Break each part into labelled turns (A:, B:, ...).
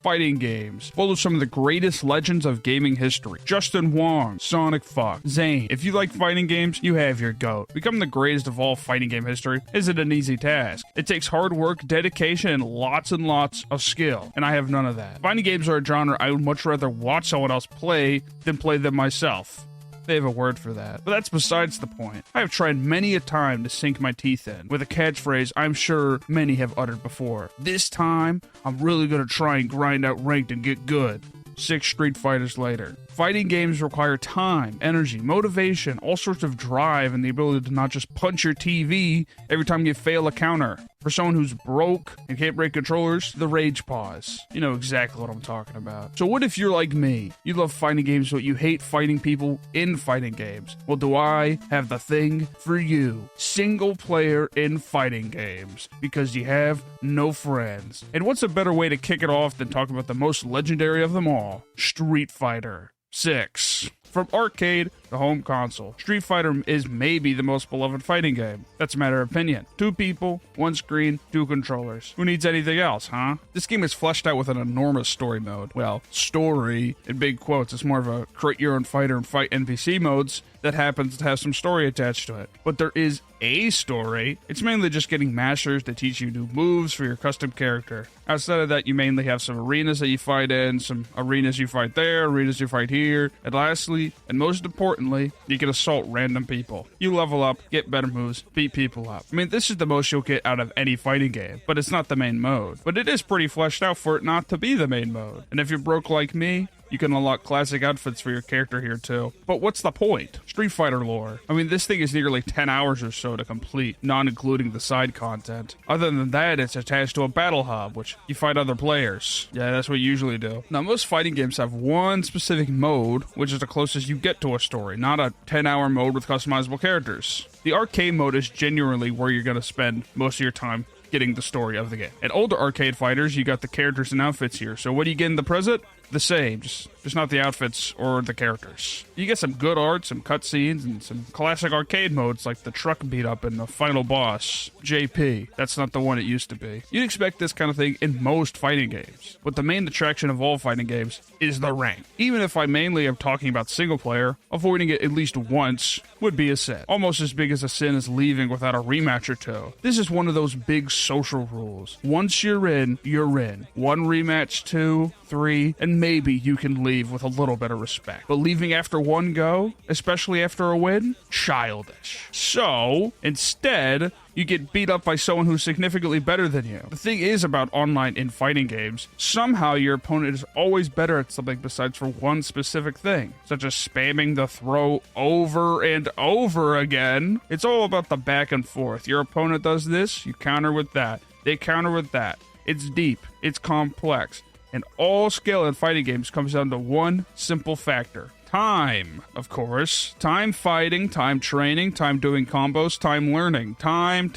A: Fighting games, full of some of the greatest legends of gaming history. Justin Wong, Sonic Fox, Zane. If you like fighting games, you have your GOAT. Becoming the greatest of all fighting game history isn't an easy task. It takes hard work, dedication, and lots of skill, and I have none of that. Fighting games are a genre I would much rather watch someone else play than play them myself. They have a word for that. But that's besides the point. I have tried many a time to sink my teeth in, with a catchphrase I'm sure many have uttered before. This time, I'm really gonna try and grind out ranked and get good. 6 Street Fighters later. Fighting games require time, energy, motivation, all sorts of drive, and the ability to not just punch your TV every time you fail a counter. For someone who's broke and can't break controllers, the rage pause. You know exactly what I'm talking about. So what if you're like me? You love fighting games, but you hate fighting people in fighting games. Well, do I have the thing for you? Single player in fighting games. Because you have no friends. And what's a better way to kick it off than talking about the most legendary of them all? Street Fighter 6. From arcade to home console, Street Fighter is maybe the most beloved fighting game. That's a matter of opinion. 2 people, 1 screen, 2 controllers. Who needs anything else, huh? This game is fleshed out with an enormous story mode. Well, story in big quotes. It's more of a create your own fighter and fight NPC modes that happens to have some story attached to it. But there is a story. It's mainly just getting masters to teach you new moves for your custom character. Outside of that, you mainly have some arenas that you fight in, some arenas you fight there, arenas you fight here, and lastly, and most importantly, you can assault random people. You level up, get better moves, beat people up. I mean, this is the most you'll get out of any fighting game, but it's not the main mode. But it is pretty fleshed out for it not to be the main mode. And if you're broke like me, you can unlock classic outfits for your character here too. But what's the point? Street Fighter lore. I mean, this thing is nearly 10 hours or so to complete, not including the side content. Other than that, it's attached to a battle hub, which you fight other players. Yeah, that's what you usually do. Now, most fighting games have one specific mode, which is the closest you get to a story, not a 10-hour mode with customizable characters. The arcade mode is genuinely where you're going to spend most of your time getting the story of the game. In older arcade fighters, you got the characters and outfits here. So what do you get in the present? The same, just not the outfits or the characters. You get some good art, some cutscenes, and some classic arcade modes like the truck beat up and the final boss, JP. That's not the one it used to be. You'd expect this kind of thing in most fighting games, but the main attraction of all fighting games is the rank. Even if I mainly am talking about single player, avoiding it at least once would be a sin. Almost as big as a sin as leaving without a rematch or two. This is one of those big social rules. Once you're in, you're in. 1 rematch, 2, 3, and maybe you can leave with a little bit of respect. But leaving after 1 go, especially after a win, childish. So, instead, you get beat up by someone who's significantly better than you. The thing is about online in fighting games, somehow your opponent is always better at something besides for one specific thing, such as spamming the throw over and over again. It's all about the back and forth. Your opponent does this, you counter with that. They counter with that. It's deep. It's complex. And all skill in fighting games comes down to one simple factor. Time, of course. Time fighting, time training, time doing combos, time learning. Time.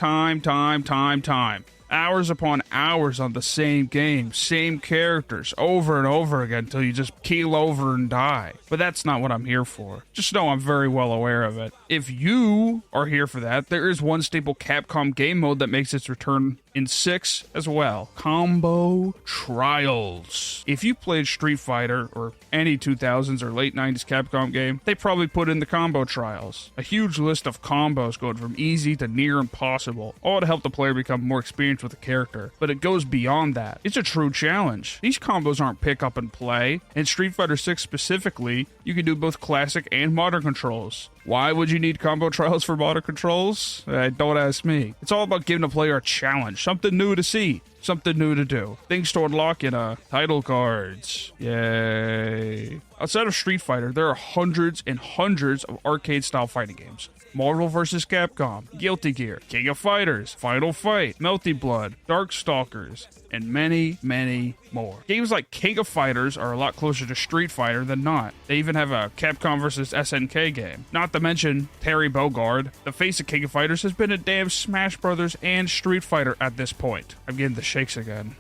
A: Hours upon hours on the same game, same characters, over and over again until you just keel over and die. But that's not what I'm here for. Just know I'm very well aware of it. If you are here for that, there is one staple Capcom game mode that makes its return in 6 as well. Combo Trials. If you played Street Fighter or any 2000s or late 90s Capcom game, they probably put in the Combo Trials. A huge list of combos going from easy to near impossible, all to help the player become more experienced with the character. But it goes beyond that. It's a true challenge. These combos aren't pick up and play. In Street Fighter 6 specifically, you can do both classic and modern controls. Why would you need combo trials for modern controls? Don't ask me. It's all about giving a player a challenge, something new to see, something new to do, things to unlock in title cards. Yay. Outside of Street Fighter, there are hundreds and hundreds of arcade-style fighting games. Marvel vs. Capcom, Guilty Gear, King of Fighters, Final Fight, Melty Blood, Darkstalkers, and many, many more. Games like King of Fighters are a lot closer to Street Fighter than not. They even have a Capcom vs. SNK game. Not to mention Terry Bogard, the face of King of Fighters, has been a damn Smash Brothers and Street Fighter at this point. I'm getting the shakes again.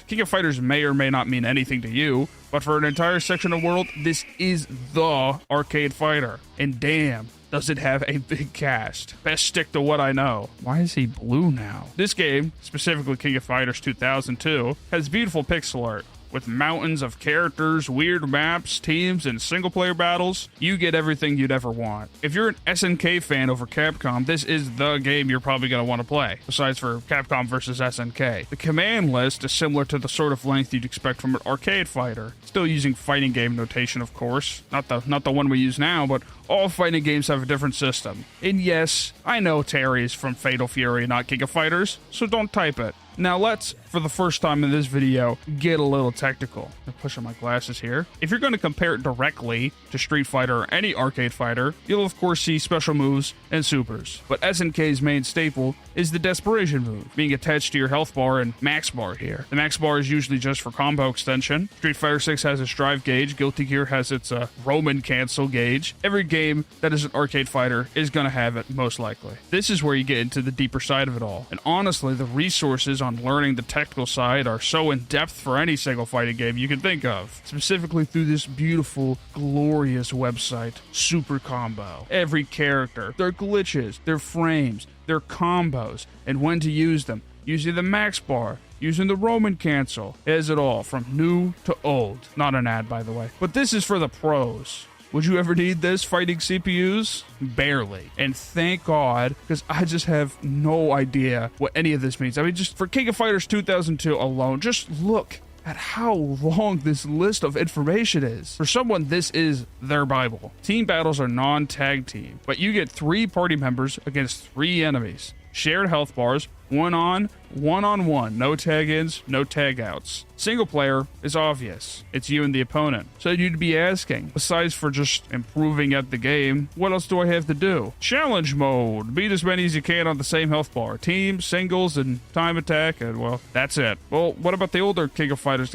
A: King of Fighters may or may not mean anything to you, but for an entire section of the world, this is the arcade fighter. And damn, does it have a big cast. Best stick to what I know. Why is he blue now? This game, specifically King of Fighters 2002, has beautiful pixel art, With mountains of characters, weird maps, teams, and single-player battles, you get everything you'd ever want. If you're an SNK fan over Capcom, this is the game you're probably going to want to play, besides for Capcom versus SNK. The command list is similar to the sort of length you'd expect from an arcade fighter. Still using fighting game notation, of course. Not the one we use now, but all fighting games have a different system. And yes, I know Terry is from Fatal Fury, not King of Fighters, so don't type it. Now let's, for the first time in this video, get a little technical. I'm pushing my glasses here. If you're going to compare it directly to Street Fighter or any arcade fighter, you'll of course see special moves and supers. But SNK's main staple is the desperation move, being attached to your health bar and max bar here. The max bar is usually just for combo extension. Street Fighter 6 has its drive gauge, Guilty Gear has its Roman cancel gauge. Every game that is an arcade fighter is going to have it, most likely. This is where you get into the deeper side of it all. And honestly, the resources on learning the technical side are so in depth for any single fighting game you can think of, specifically through this beautiful, glorious website, Super Combo. Every character, their glitches, their frames, their combos, and when to use them, using the max bar, using the Roman cancel. It has it all, from new to old. Not an ad, by the way. But this is for the pros. Would you ever need this fighting CPUs? Barely. And thank God, because I just have no idea what any of this means. I mean, just for King of Fighters 2002 alone, just look at how long this list of information is. For someone, this is their Bible. Team battles are non-tag team, but you get 3 party members against 3 enemies. Shared health bars, one-on-one, no tag-ins, no tag-outs. Single player is obvious. It's you and the opponent. So you'd be asking, besides for just improving at the game, what else do I have to do? Challenge mode. Beat as many as you can on the same health bar. Team, singles, and time attack, and well, that's it. Well, what about the older King of Fighters?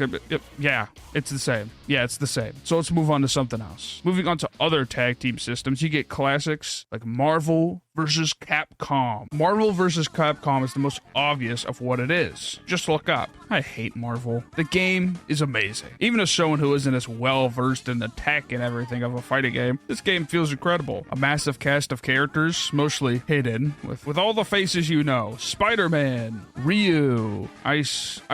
A: Yeah, it's the same. Yeah, it's the same. So let's move on to something else. Moving on to other tag team systems, you get classics like Marvel versus Capcom. Marvel versus Capcom is the most obvious of what it is. Just look up. I hate Marvel. The game is amazing. Even as someone who isn't as well versed in the tech and everything of a fighting game, this game feels incredible. A massive cast of characters, mostly hidden, with all the faces you know. Spider-Man, Ryu, Iceman.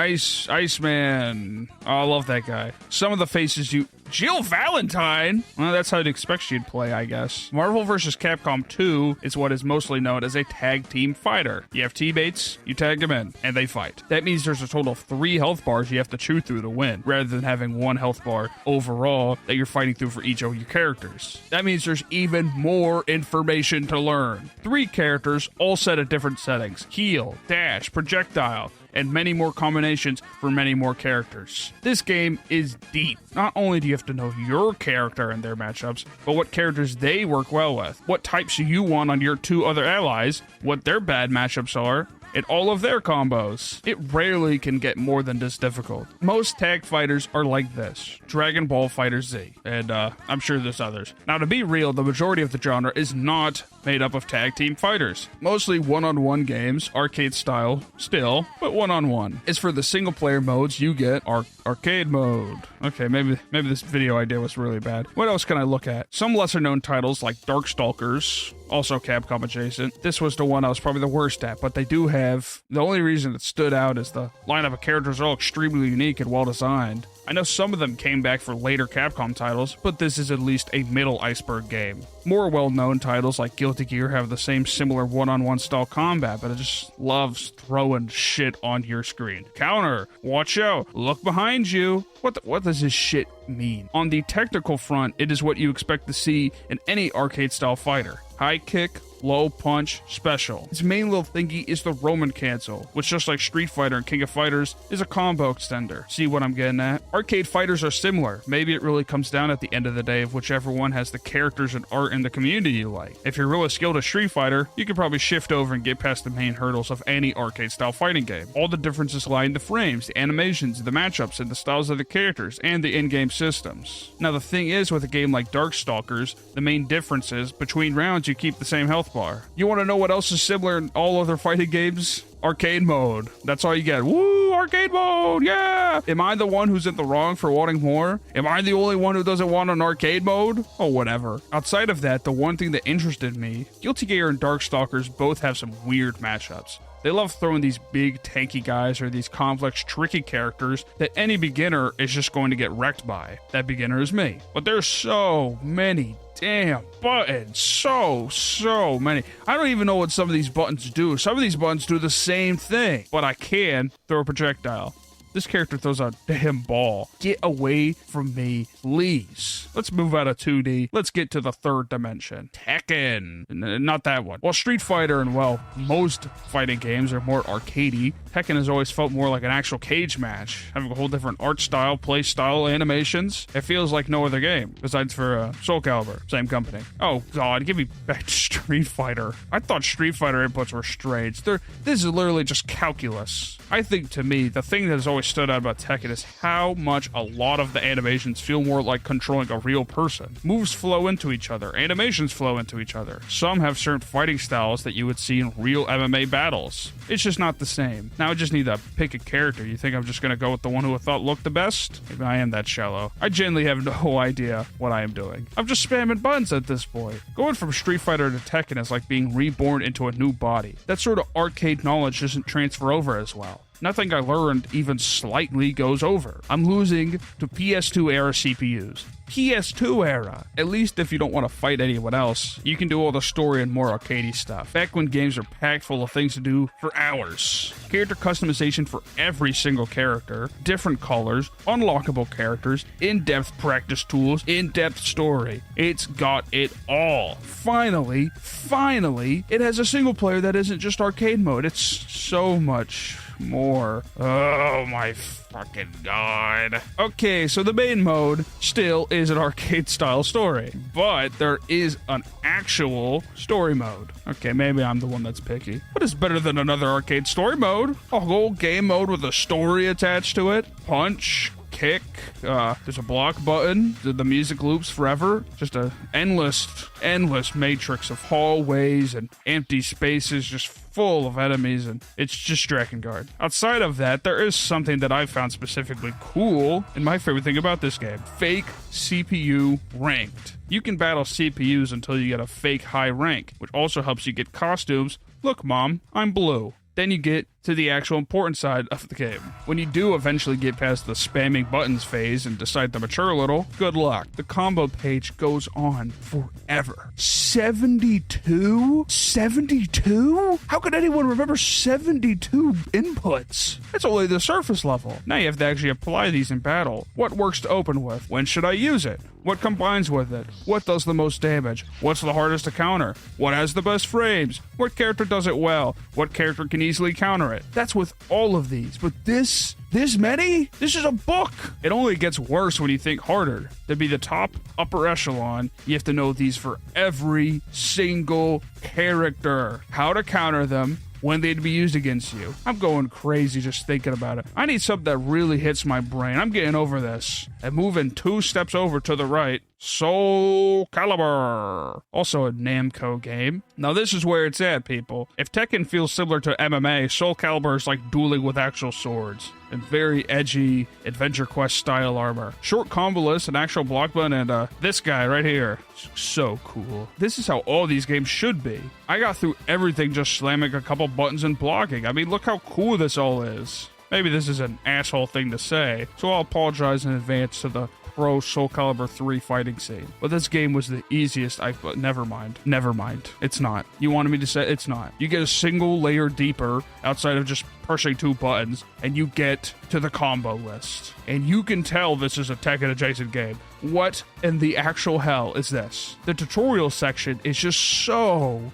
A: Oh, I love that guy. Some of the faces Jill Valentine? Well, that's how you'd expect she'd play, I guess. Marvel vs. Capcom 2 is what is mostly known as a tag team fighter. You have teammates, you tag them in, and they fight. That means there's a total of 3 health bars you have to chew through to win, rather than having 1 health bar overall that you're fighting through for each of your characters. That means there's even more information to learn. 3 characters, all set at different settings. Heal, dash, projectile, and many more combinations for many more characters. This game is deep. Not only do you have to know your character and their matchups, but what characters they work well with, what types you want on your 2 other allies, what their bad matchups are, and all of their combos. It rarely can get more than this difficult. Most tag fighters are like this. Dragon Ball FighterZ, and I'm sure there's others. Now, to be real, the majority of the genre is not made up of tag team fighters. Mostly one-on-one games, arcade style, still, but one-on-one. As for the single-player modes, you get arcade mode. Okay, maybe this video idea was really bad. What else can I look at? Some lesser-known titles like Darkstalkers, also Capcom adjacent. This was the one I was probably the worst at, but they do have... The only reason it stood out is the lineup of characters are all extremely unique and well-designed. I know some of them came back for later Capcom titles, but this is at least a middle iceberg game. More well-known titles like Guilty Gear have the same similar one-on-one style combat, but it just loves throwing shit on your screen. Counter, watch out, look behind you. What does this shit mean? On the technical front, it is what you expect to see in any arcade-style fighter. High kick, low punch, special. Its main little thingy is the Roman cancel, which just like Street Fighter and King of Fighters, is a combo extender. See what I'm getting at? Arcade fighters are similar. Maybe it really comes down at the end of the day of whichever one has the characters and art in the community you like. If you're really skilled at Street Fighter, you can probably shift over and get past the main hurdles of any arcade-style fighting game. All the differences lie in the frames, the animations, the matchups, and the styles of the characters, and the in-game systems. Now the thing is, with a game like Darkstalkers, the main difference is, between rounds you keep the same health bar. You want to know what else is similar in all other fighting games? Arcade mode. That's all you get. Woo! Arcade mode! Yeah! Am I the one who's in the wrong for wanting more? Am I the only one who doesn't want an arcade mode? Oh, whatever. Outside of that, the one thing that interested me, Guilty Gear and Darkstalkers both have some weird matchups. They love throwing these big tanky guys or these complex tricky characters that any beginner is just going to get wrecked by. That beginner is me. But there's so many damn buttons. So many. I don't even know what some of these buttons do. Some of these buttons do the same thing, but I can throw a projectile. This character throws a damn ball. Get away from me, please. Let's move out of 2D. Let's get to the third dimension. Tekken. Not that one. While Street Fighter and, well, most fighting games are more arcadey, Tekken has always felt more like an actual cage match, having a whole different art style, play style, animations. It feels like no other game, besides for Soul Calibur, same company. Oh, God, give me back to Street Fighter. I thought Street Fighter inputs were strange. This is literally just calculus. I think, to me, the thing that has always stood out about Tekken is how much a lot of the animations feel more like controlling a real person. Moves flow into each other, animations flow into each other. Some have certain fighting styles that you would see in real MMA battles. It's just not the same. Now I just need to pick a character. You think I'm just gonna go with the one who I thought looked the best? Maybe I am that shallow. I genuinely have no idea what I am doing. I'm just spamming buttons at this point. Going from Street Fighter to Tekken is like being reborn into a new body. That sort of arcade knowledge doesn't transfer over as well. Nothing I learned even slightly goes over. I'm losing to PS2 era CPUs. PS2 era. At least if you don't want to fight anyone else, you can do all the story and more arcadey stuff. Back when games are packed full of things to do for hours. Character customization for every single character, different colors, unlockable characters, in-depth practice tools, in-depth story. It's got it all. Finally, it has a single player that isn't just arcade mode. It's so much more. Oh my fucking god. Okay, so the main mode still is an arcade style story, but there is an actual story mode. Okay, maybe I'm the one that's picky. What is better than another arcade story mode? A whole game mode with a story attached to it? Punch, kick, there's a block button, the music loops forever, just a endless matrix of hallways and empty spaces just full of enemies, and it's just Drakengard. Outside of that, there is something that I found specifically cool, and my favorite thing about this game: fake CPU ranked. You can battle CPUs until you get a fake high rank, which also helps you get costumes. Look, Mom, I'm blue. Then you get to the actual important side of the game. When you do eventually get past the spamming buttons phase and decide to mature a little, good luck. The combo page goes on forever. 72? 72? How could anyone remember 72 inputs? It's only the surface level. Now you have to actually apply these in battle. What works to open with? When should I use it? What combines with it? What does the most damage? What's the hardest to counter? What has the best frames? What character does it well? What character can easily counter it? That's with all of these, but this many? This is a book! It only gets worse when you think harder. To be the top upper echelon, you have to know these for every single character. How to counter them, when they'd be used against you. I'm going crazy just thinking about it. I need something that really hits my brain. I'm getting over this. And moving 2 steps over to the right, Soul Calibur. Also a Namco game. Now this is where it's at, people. If Tekken feels similar to MMA, Soul Calibur is like dueling with actual swords. And very edgy Adventure Quest style armor. Short combo list, an actual block button, and this guy right here. So cool. This is how all these games should be. I got through everything just slamming a couple buttons and blocking. I mean, look how cool this all is. Maybe this is an asshole thing to say, so I'll apologize in advance to the pro Soul Calibur 3 fighting scene. But this game was the easiest but never mind. Never mind. It's not. You wanted me to say it's not. You get a single layer deeper outside of just pushing 2 buttons, and you get to the combo list. And you can tell this is a Tekken adjacent game. What in the actual hell is this? The tutorial section is just so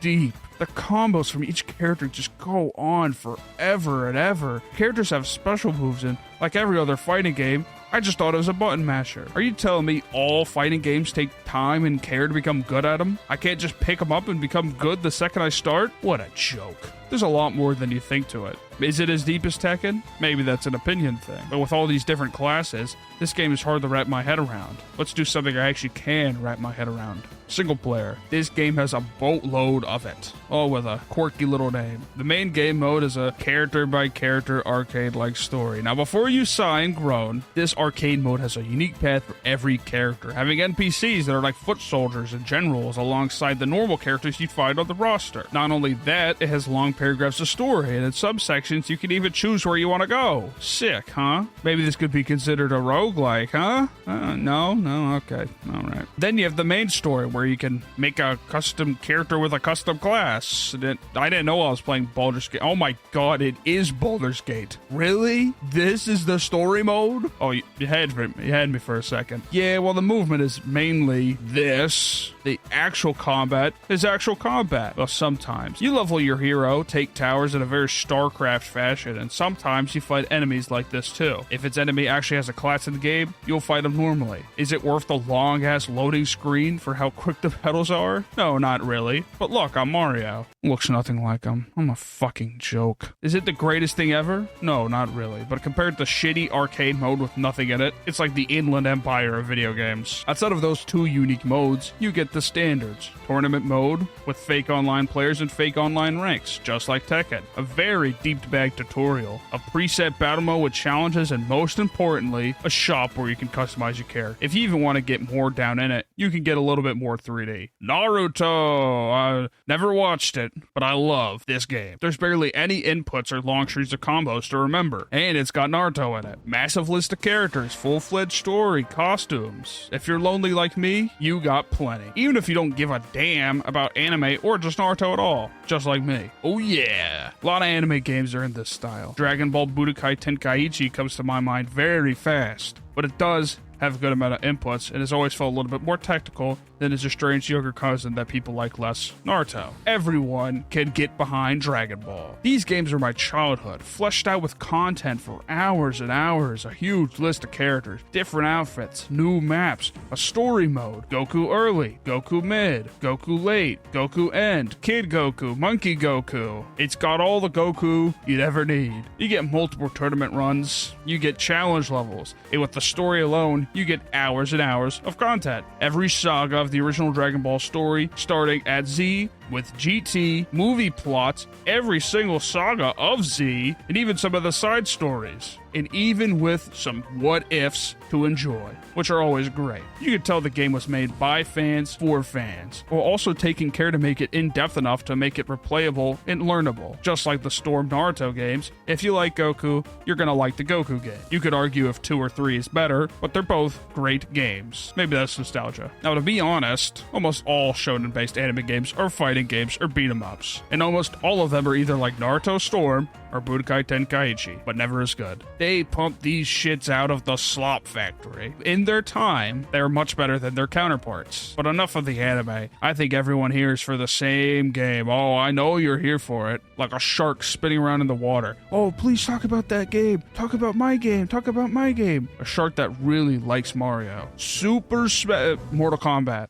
A: deep. The combos from each character just go on forever and ever. Characters have special moves, and like every other fighting game, I just thought it was a button masher. Are you telling me all fighting games take time and care to become good at them? I can't just pick them up and become good the second I start? What a joke. There's a lot more than you think to it. Is it as deep as Tekken? Maybe that's an opinion thing. But with all these different classes, this game is hard to wrap my head around. Let's do something I actually can wrap my head around. Single player. This game has a boatload of it, all with a quirky little name. The main game mode is a character-by-character arcade-like story. Now, before you sigh and groan, this arcade mode has a unique path for every character, having NPCs that are like foot soldiers and generals alongside the normal characters you'd find on the roster. Not only that, it has long paragraphs of story, and in some sections, you can even choose where you want to go. Sick, huh? Maybe this could be considered a roguelike, huh? No, okay, alright. Then you have the main story, where you can make a custom character with a custom class. I didn't know I was playing Baldur's Gate. Oh my god, it is Baldur's Gate. Really? This is the story mode? Oh, you had me for a second. Yeah, well, the movement is mainly this. The actual combat is actual combat. Well, sometimes. You level your hero, take towers in a very StarCraft fashion, and sometimes you fight enemies like this too. If its enemy actually has a class in the game, you'll fight them normally. Is it worth the long-ass loading screen for how quick the pedals are? No, not really. But look, I'm Mario. Looks nothing like him. I'm a fucking joke. Is it the greatest thing ever? No, not really. But compared to shitty arcade mode with nothing in it, it's like the Inland Empire of video games. Outside of those two unique modes, you get the standards. Tournament mode with fake online players and fake online ranks, just like Tekken. A very deep bag tutorial, a preset battle mode with challenges, and most importantly, a shop where you can customize your character. If you even want to get more down in it, you can get a little bit more 3D. Naruto! I never watched it, but I love this game. There's barely any inputs or long trees of combos to remember, and it's got Naruto in it. Massive list of characters, full-fledged story, costumes. If you're lonely like me, you got plenty. Even if you don't give a damn about anime or just Naruto at all, just like me. Oh yeah! A lot of anime games are in this style. Dragon Ball Budokai Tenkaichi comes to my mind very fast, but it does have a good amount of inputs, and has always felt a little bit more technical than his estranged younger cousin that people like less, Naruto. Everyone can get behind Dragon Ball. These games are my childhood, fleshed out with content for hours and hours, a huge list of characters, different outfits, new maps, a story mode, Goku early, Goku mid, Goku late, Goku end, Kid Goku, Monkey Goku. It's got all the Goku you'd ever need. You get multiple tournament runs, you get challenge levels, and with the story alone, you get hours and hours of content. Every saga of the original Dragon Ball story, starting at Z, with GT, movie plots, every single saga of Z, and even some of the side stories. And even with some what-ifs to enjoy, which are always great. You could tell the game was made by fans for fans, while also taking care to make it in-depth enough to make it replayable and learnable. Just like the Storm Naruto games, if you like Goku, you're gonna like the Goku game. You could argue if 2 or 3 is better, but they're both great games. Maybe that's nostalgia. Now, to be honest, almost all shonen-based anime games are fighting games or beat-em-ups, and almost all of them are either like Naruto Storm or Budokai Tenkaichi, but never as good. They pump these shits out of the slop factory. In their time, they're much better than their counterparts. But enough of the anime. I think everyone here is for the same game. Oh, I know you're here for it. Like a shark spinning around in the water. Oh, please talk about that game. Talk about my game. Talk about my game. A shark that really likes Mario. Mortal Kombat.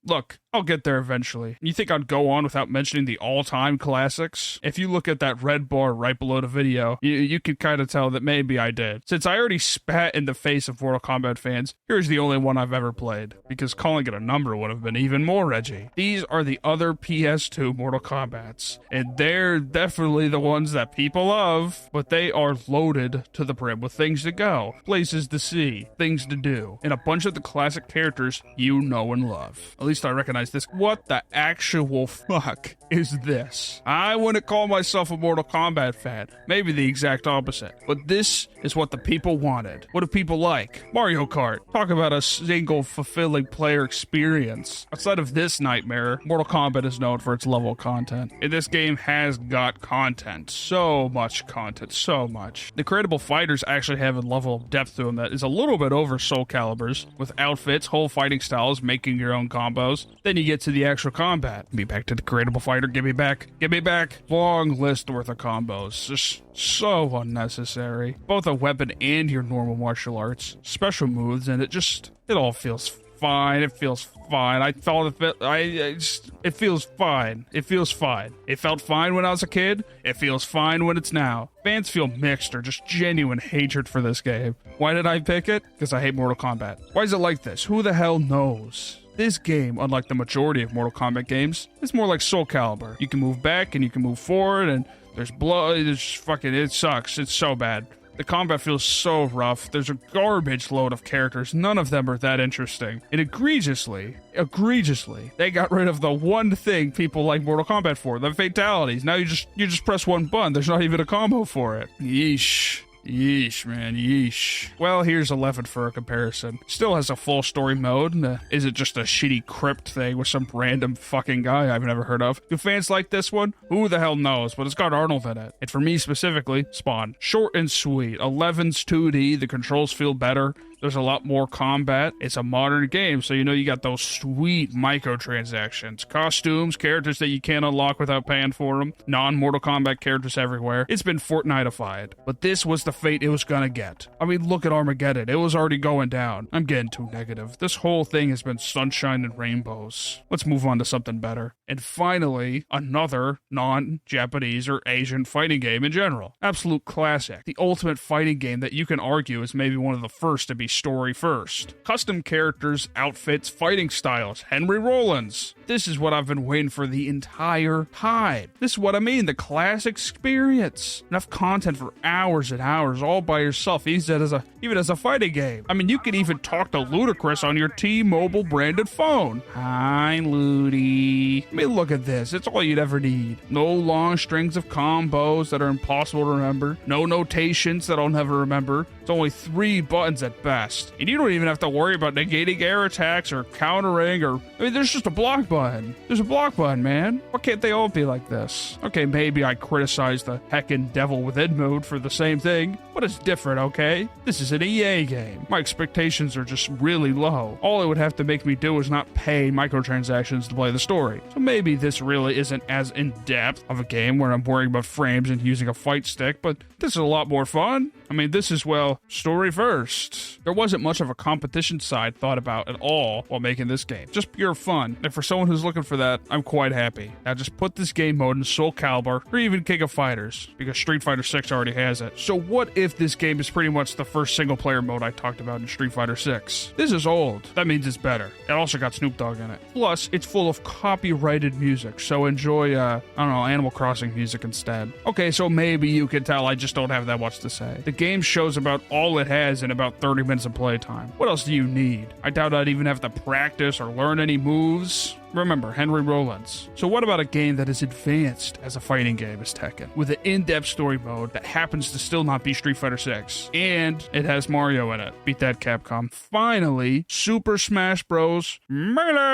A: Look, I'll get there eventually. You think I'd go on without mentioning the all-time classics? If you look at that red bar right below the video, you can kind of tell that maybe I did. Since I already spat in the face of Mortal Kombat fans, here's the only one I've ever played, because calling it a number would have been even more edgy. These are the other PS2 Mortal Kombats, and they're definitely the ones that people love, but they are loaded to the brim with things to go, places to see, things to do, and a bunch of the classic characters you know and love. At least I recognize this. What the actual fuck is this? I wouldn't call myself a Mortal Kombat fan. Maybe the exact opposite. But this is what the people wanted. What do people like? Mario Kart. Talk about a single fulfilling player experience. Outside of this nightmare, Mortal Kombat is known for its level of content. And this game has got content. So much content. So much. The creatable fighters actually have a level of depth to them that is a little bit over Soul Calibur's, with outfits, whole fighting styles, making your own combos. Then you get to the actual combat. Be back to the creatable fighter. Give me back. Give me back. Long list worth of combos. Just so unnecessary. Both a weapon and your normal martial arts. Special moves, and it all feels fine. It feels fine. I thought it feels fine. It feels fine. It felt fine when I was a kid. It feels fine when it's now. Fans feel mixed or just genuine hatred for this game. Why did I pick it? Because I hate Mortal Kombat. Why is it like this? Who the hell knows? This game, unlike the majority of Mortal Kombat games, is more like Soul Calibur. You can move back and you can move forward, and there's blood. It sucks. It's so bad. The combat feels so rough. There's a garbage load of characters. None of them are that interesting. And egregiously, they got rid of the one thing people like Mortal Kombat for, the fatalities. Now you just press one button. There's not even a combo for it. Yeesh. Yeesh, man, yeesh. Well, here's 11 for a comparison. Still has a full story mode. Is it just a shitty crypt thing with some random fucking guy I've never heard of? Do fans like this one? Who the hell knows, but it's got Arnold in it. And for me specifically, Spawn. Short and sweet. 11's 2D, the controls feel better. There's a lot more combat. It's a modern game, so you got those sweet microtransactions. Costumes, characters that you can't unlock without paying for them. Non-Mortal Kombat characters everywhere. It's been Fortnite-ified. But this was the fate it was gonna get. I mean, look at Armageddon. It was already going down. I'm getting too negative. This whole thing has been sunshine and rainbows. Let's move on to something better. And finally, another non-Japanese or Asian fighting game in general. Absolute classic. The ultimate fighting game that you can argue is maybe one of the first to be story first. Custom characters, outfits, fighting styles. Henry Rollins. This is what I've been waiting for the entire time. This is what I mean, the classic experience. Enough content for hours and hours all by yourself, even as a fighting game. I mean, you can even talk to Ludacris on your T-Mobile branded phone. Hi, Ludi. I mean, look at this. It's all you'd ever need. No long strings of combos that are impossible to remember. No notations that I'll never remember. It's only 3 buttons at best. And you don't even have to worry about negating air attacks or countering there's just a block button. There's a block button, man. Why can't they all be like this? Okay, maybe I criticize the heckin' Devil Within mode for the same thing, but it's different, okay? This is an EA game. My expectations are just really low. All it would have to make me do is not pay microtransactions to play the story. So maybe this really isn't as in-depth of a game where I'm worrying about frames and using a fight stick, but this is a lot more fun. I mean, this is, well, story first. There wasn't much of a competition side thought about at all while making this game. Just pure fun. And for someone who's looking for that, I'm quite happy. Now just put this game mode in Soul Calibur or even King of Fighters, because Street Fighter 6 already has it. So what if this game is pretty much the first single player mode I talked about in Street Fighter 6? This is old. That means it's better. It also got Snoop Dogg in it. Plus, it's full of copyrighted music, so enjoy, Animal Crossing music instead. Okay, so maybe you can tell I just don't have that much to say. The game shows about all it has in about 30 minutes of playtime. What else do you need? I doubt I'd even have to practice or learn any moves. Remember, Henry Rollins. So what about a game that is advanced as a fighting game as Tekken, with an in-depth story mode that happens to still not be Street Fighter 6, and it has Mario in it? Beat that, Capcom. Finally, Super Smash Bros. Melee!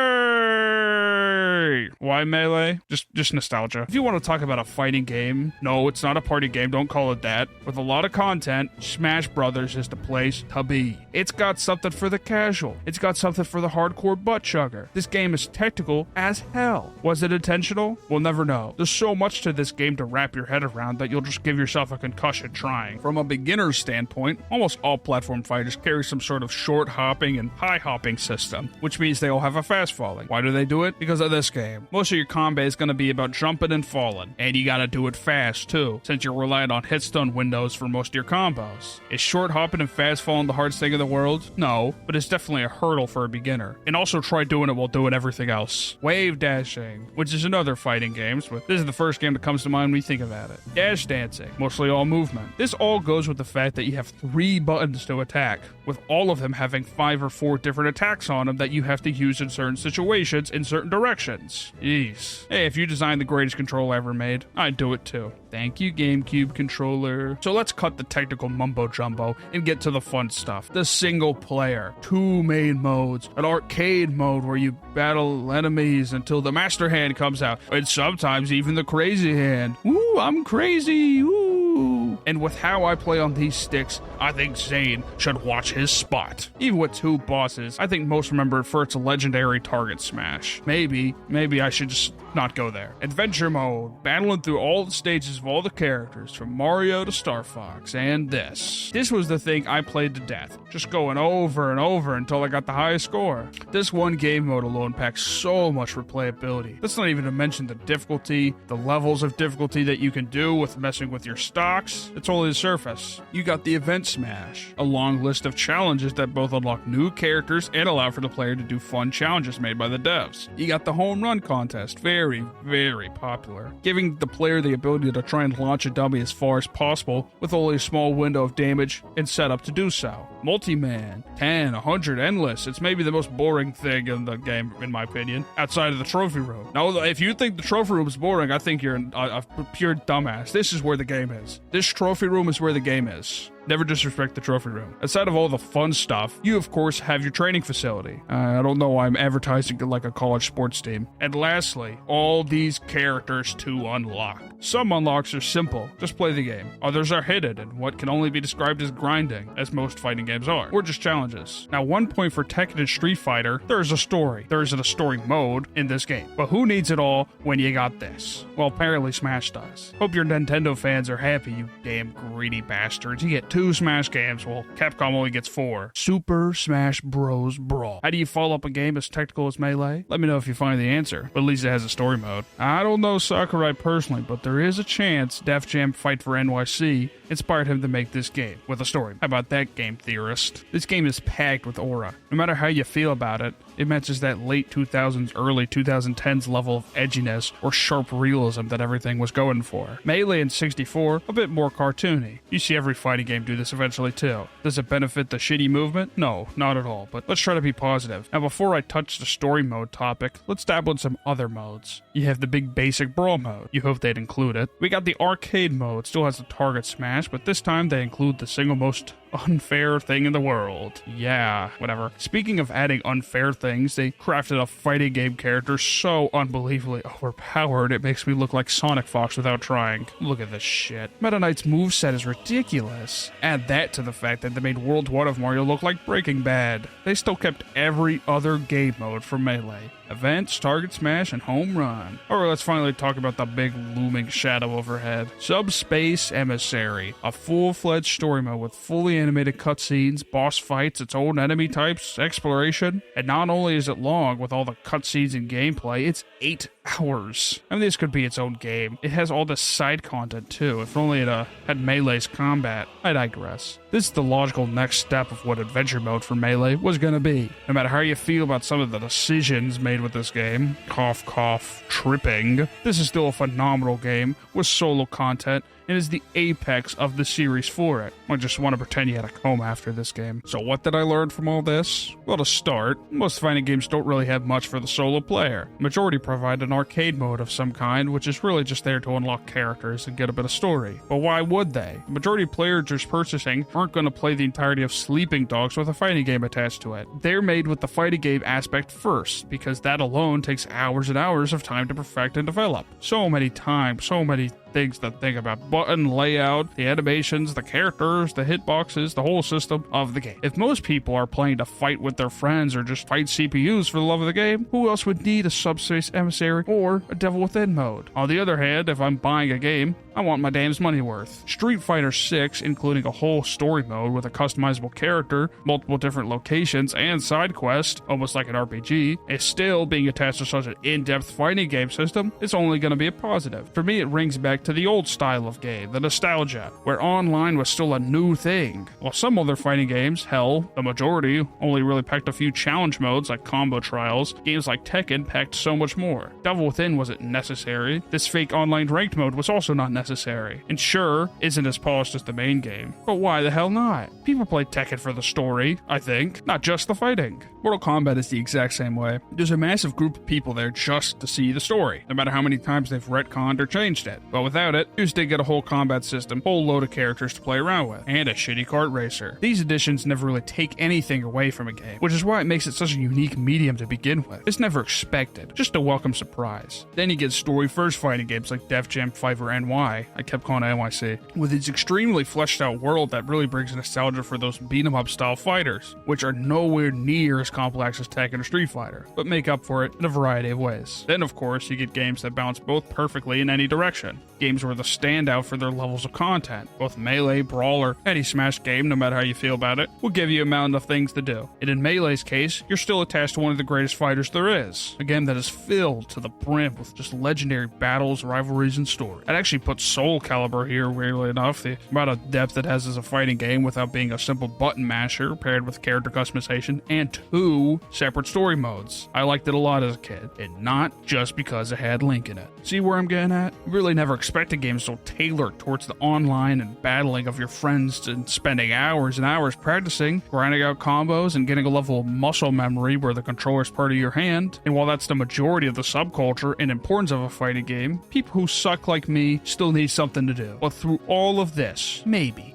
A: Why Melee? Just nostalgia. If you want to talk about a fighting game, no, it's not a party game, don't call it that. With a lot of content, Smash Brothers is the place to be. It's got something for the casual. It's got something for the hardcore butt chugger. This game is technical as hell. Was it intentional? We'll never know. There's so much to this game to wrap your head around that you'll just give yourself a concussion trying. From a beginner's standpoint, almost all platform fighters carry some sort of short hopping and high hopping system, which means they all have a fast falling. Why do they do it? Because of this game. Most of your combat is going to be about jumping and falling, and you gotta do it fast too, since you're relying on hitstone windows for most of your combos. Is short hopping and fast falling the hardest thing in the world? No, but it's definitely a hurdle for a beginner. And also try doing it while doing everything else. Wave dashing, which is another fighting game, but this is the first game that comes to mind when you think about it. Dash dancing, mostly all movement. This all goes with the fact that you have 3 buttons to attack, with all of them having 5 or 4 different attacks on them that you have to use in certain situations in certain directions. Jeez. Hey, if you designed the greatest controller ever made, I'd do it too. Thank you, GameCube controller. So let's cut the technical mumbo jumbo and get to the fun stuff. The single player, 2 main modes, an arcade mode where you battle enemies until the master hand comes out, and sometimes even the crazy hand. Ooh, I'm crazy. Ooh. And with how I play on these sticks, I think Zane should watch his spot. Even with 2 bosses, I think most remember it for its legendary target smash. Maybe I should just not go there. Adventure mode, battling through all the stages of all the characters, from Mario to Star Fox, and this. This was the thing I played to death, just going over and over until I got the highest score. This one game mode alone packs so much replayability. That's not even to mention the difficulty, the levels of difficulty that you can do with messing with your stocks. It's only the surface. You got the Event Smash, a long list of challenges that both unlock new characters and allow for the player to do fun challenges made by the devs. You got the Home Run contest, very, very popular, giving the player the ability to try and launch a dummy as far as possible with only a small window of damage and setup to do so. Multi-man, 10, 100, endless. It's maybe the most boring thing in the game, in my opinion, outside of the trophy room. Now, if you think the trophy room is boring, I think you're a pure dumbass. This is where the game is. This trophy room is where the game is. Never disrespect the trophy room. Aside of all the fun stuff, you of course have your training facility. I don't know why I'm advertising it like a college sports team. And lastly, all these characters to unlock. Some unlocks are simple, just play the game. Others are hidden and what can only be described as grinding, as most fighting games are, or just challenges. Now, 1 point for Tekken and Street Fighter, there is a story. There isn't a story mode in this game. But who needs it all when you got this? Well, apparently Smash does. Hope your Nintendo fans are happy, you damn greedy bastards. You get 2 Smash games, while Capcom only gets 4. Super Smash Bros. Brawl. How do you follow up a game as technical as Melee? Let me know if you find the answer, but at least it has a story mode. I don't know Sakurai personally, but there is a chance Def Jam Fight for NYC inspired him to make this game with a story. How about that, game theorist? This game is packed with aura. No matter how you feel about it, it matches that late 2000s, early 2010s level of edginess or sharp realism that everything was going for. Melee and 64, a bit more cartoony. You see every fighting game do this eventually too. Does it benefit the shitty movement? No, not at all, but let's try to be positive. Now, before I touch the story mode topic, let's dabble in some other modes. You have the big basic brawl mode. You hope they'd include it. We got the arcade mode, still has the target smash, but this time they include the single most unfair thing in the world. Yeah, whatever. Speaking of adding unfair things, they crafted a fighting game character so unbelievably overpowered it makes me look like Sonic Fox without trying. Look at this shit. Meta Knight's moveset is ridiculous. Add that to the fact that they made World 1 of Mario look like Breaking Bad. They still kept every other game mode from Melee. Events, target smash, and home run. Alright, let's finally talk about the big looming shadow overhead. Subspace Emissary, a full-fledged story mode with fully animated cutscenes, boss fights, its own enemy types, exploration, and not only is it long with all the cutscenes and gameplay, it's 8 hours. I mean, this could be its own game. It has all this side content too, if only it had Melee's combat. I digress. This is the logical next step of what adventure mode for Melee was gonna be. No matter how you feel about some of the decisions made with this game, cough cough, tripping, this is still a phenomenal game with solo content and is the apex of the series for it. I just want to pretend you had a coma after this game. So what did I learn from all this? Well, to start, most fighting games don't really have much for the solo player. Majority provide an arcade mode of some kind, which is really just there to unlock characters and get a bit of story. But why would they? The majority of players just purchasing aren't going to play the entirety of Sleeping Dogs with a fighting game attached to it. They're made with the fighting game aspect first, because that alone takes hours and hours of time to perfect and develop. So many times, so many things to think about. Button layout, the animations, the characters, the hitboxes, the whole system of the game. If most people are playing to fight with their friends or just fight CPUs for the love of the game, who else would need a Subspace Emissary or a Devil Within mode? On the other hand, if I'm buying a game, I want my damn's money worth. Street Fighter 6, including a whole story mode with a customizable character, multiple different locations, and side quests, almost like an RPG, is still being attached to such an in-depth fighting game system, it's only going to be a positive. For me, it rings back to the old style of game, the nostalgia, where online was still a new thing. While some other fighting games, hell, the majority, only really packed a few challenge modes like combo trials, games like Tekken packed so much more. Devil Within wasn't necessary. This fake online ranked mode was also not necessary. And sure, isn't as polished as the main game, but why the hell not? People play Tekken for the story, I think, not just the fighting. Mortal Kombat is the exact same way. There's a massive group of people there just to see the story, no matter how many times they've retconned or changed it. But with without it, you did get a whole combat system, whole load of characters to play around with, and a shitty kart racer. These additions never really take anything away from a game, which is why it makes it such a unique medium to begin with. It's never expected, just a welcome surprise. Then you get story-first fighting games like Def Jam 5 or NY, I kept calling it NYC, with its extremely fleshed out world that really brings nostalgia for those beat-em-up style fighters, which are nowhere near as complex as Tekken or Street Fighter, but make up for it in a variety of ways. Then of course you get games that balance both perfectly in any direction. Games where the standout for their levels of content, both Melee, Brawl, or any Smash game, no matter how you feel about it, will give you a mountain of things to do. And in Melee's case, you're still attached to one of the greatest fighters there is. A game that is filled to the brim with just legendary battles, rivalries, and story. I'd actually put Soul Calibur here, weirdly enough. The amount of depth it has as a fighting game without being a simple button masher paired with character customization and 2 separate story modes. I liked it a lot as a kid, and not just because it had Link in it. See where I'm getting at? You really never expected games so tailored towards the online and battling of your friends and spending hours and hours practicing, grinding out combos, and getting a level of muscle memory where the controller is part of your hand. And while that's the majority of the subculture and importance of a fighting game, people who suck like me still need something to do. But through all of this, maybe,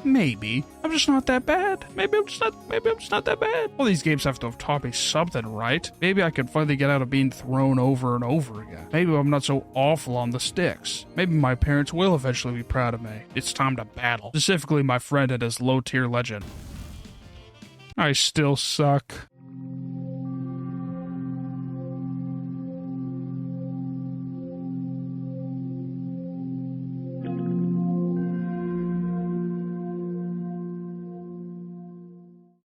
A: I'm just not that bad. Maybe I'm just not that bad. All these games have to have taught me something, right? Maybe I can finally get out of being thrown over and over again. Maybe I'm not so awful on the sticks. Maybe my parents will eventually be proud of me. It's time to battle. Specifically my friend and his low-tier legend. I still suck.